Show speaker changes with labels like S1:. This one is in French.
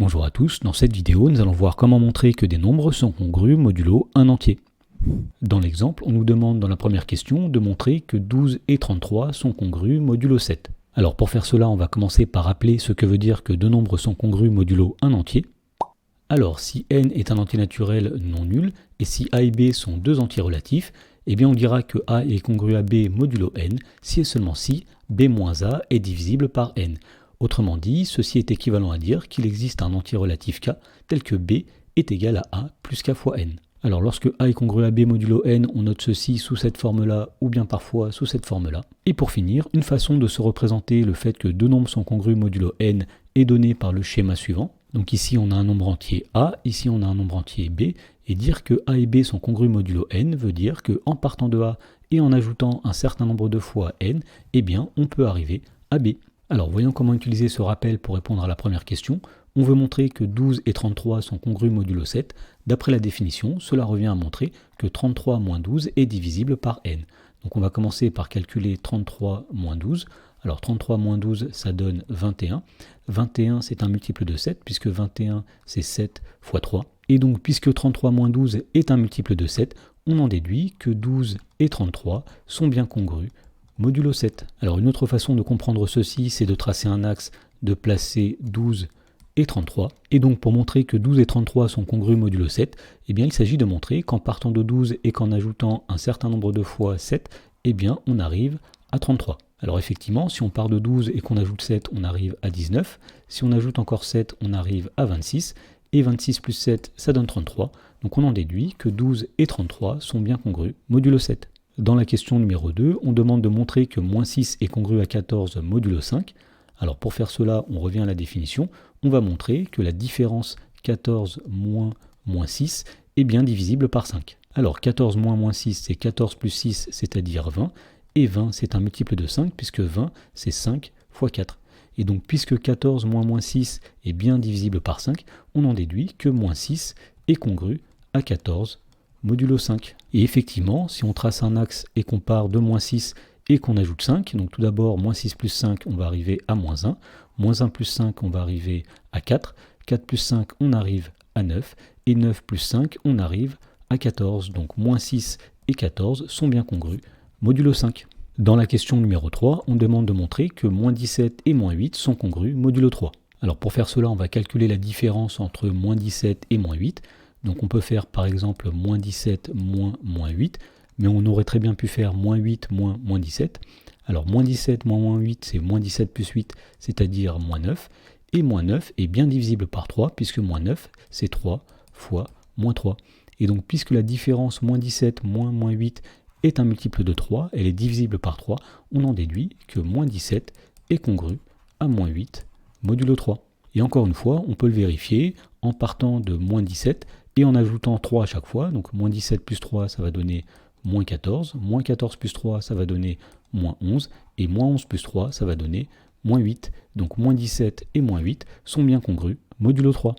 S1: Bonjour à tous, dans cette vidéo nous allons voir comment montrer que des nombres sont congrus modulo un entier. Dans l'exemple, on nous demande dans la première question de montrer que 12 et 33 sont congrus modulo 7. Alors pour faire cela, on va commencer par rappeler ce que veut dire que deux nombres sont congrus modulo un entier. Alors si n est un entier naturel non nul, et si a et b sont deux entiers relatifs, eh bien on dira que a est congru à b modulo n si et seulement si b moins a est divisible par n. Autrement dit, ceci est équivalent à dire qu'il existe un entier relatif k tel que b est égal à a plus k fois n. Alors lorsque a est congru à b modulo n, on note ceci sous cette forme-là ou bien parfois sous cette forme-là. Et pour finir, une façon de se représenter le fait que deux nombres sont congrus modulo n est donnée par le schéma suivant. Donc ici on a un nombre entier a, ici on a un nombre entier b, et dire que a et b sont congrus modulo n veut dire qu'en partant de a et en ajoutant un certain nombre de fois n, eh bien on peut arriver à b. Alors voyons comment utiliser ce rappel pour répondre à la première question. On veut montrer que 12 et 33 sont congrus modulo 7. D'après la définition, cela revient à montrer que 33 moins 12 est divisible par n. Donc on va commencer par calculer 33 moins 12. Alors 33 moins 12, ça donne 21. 21, c'est un multiple de 7, puisque 21, c'est 7 fois 3. Et donc, puisque 33 moins 12 est un multiple de 7, on en déduit que 12 et 33 sont bien congrus modulo 7. Alors une autre façon de comprendre ceci, c'est de tracer un axe, de placer 12 et 33. Et donc pour montrer que 12 et 33 sont congrus modulo 7, eh bien il s'agit de montrer qu'en partant de 12 et qu'en ajoutant un certain nombre de fois 7, eh bien on arrive à 33. Alors effectivement, si on part de 12 et qu'on ajoute 7, on arrive à 19. Si on ajoute encore 7, on arrive à 26. Et 26 plus 7, ça donne 33. Donc on en déduit que 12 et 33 sont bien congrus modulo 7. Dans la question numéro 2, on demande de montrer que moins 6 est congru à 14 modulo 5. Alors pour faire cela, on revient à la définition. On va montrer que la différence 14 moins moins 6 est bien divisible par 5. Alors 14 moins moins 6, c'est 14 plus 6, c'est-à-dire 20. Et 20, c'est un multiple de 5, puisque 20, c'est 5 fois 4. Et donc puisque 14 moins moins 6 est bien divisible par 5, on en déduit que moins 6 est congru à 14 modulo 5. Et effectivement, si on trace un axe et qu'on part de moins 6 et qu'on ajoute 5, donc tout d'abord, moins 6 plus 5, on va arriver à moins 1. Moins 1 plus 5, on va arriver à 4. 4 plus 5, on arrive à 9. Et 9 plus 5, on arrive à 14. Donc moins 6 et 14 sont bien congrus modulo 5. Dans la question numéro 3, on demande de montrer que moins 17 et moins 8 sont congrus modulo 3. Alors pour faire cela, on va calculer la différence entre moins 17 et moins 8. Donc on peut faire par exemple moins 17 moins moins 8, mais on aurait très bien pu faire moins 8 moins moins 17. Alors moins 17 moins moins 8, c'est moins 17 plus 8, c'est-à-dire moins 9. Et moins 9 est bien divisible par 3, puisque moins 9, c'est 3 fois moins 3. Et donc puisque la différence moins 17 moins moins 8 est un multiple de 3, elle est divisible par 3, on en déduit que moins 17 est congru à moins 8 modulo 3. Et encore une fois, on peut le vérifier en partant de moins 17 et en ajoutant 3 à chaque fois. Donc moins 17 plus 3, ça va donner moins 14. Moins 14 plus 3, ça va donner moins 11. Et moins 11 plus 3, ça va donner moins 8. Donc moins 17 et moins 8 sont bien congrus modulo 3.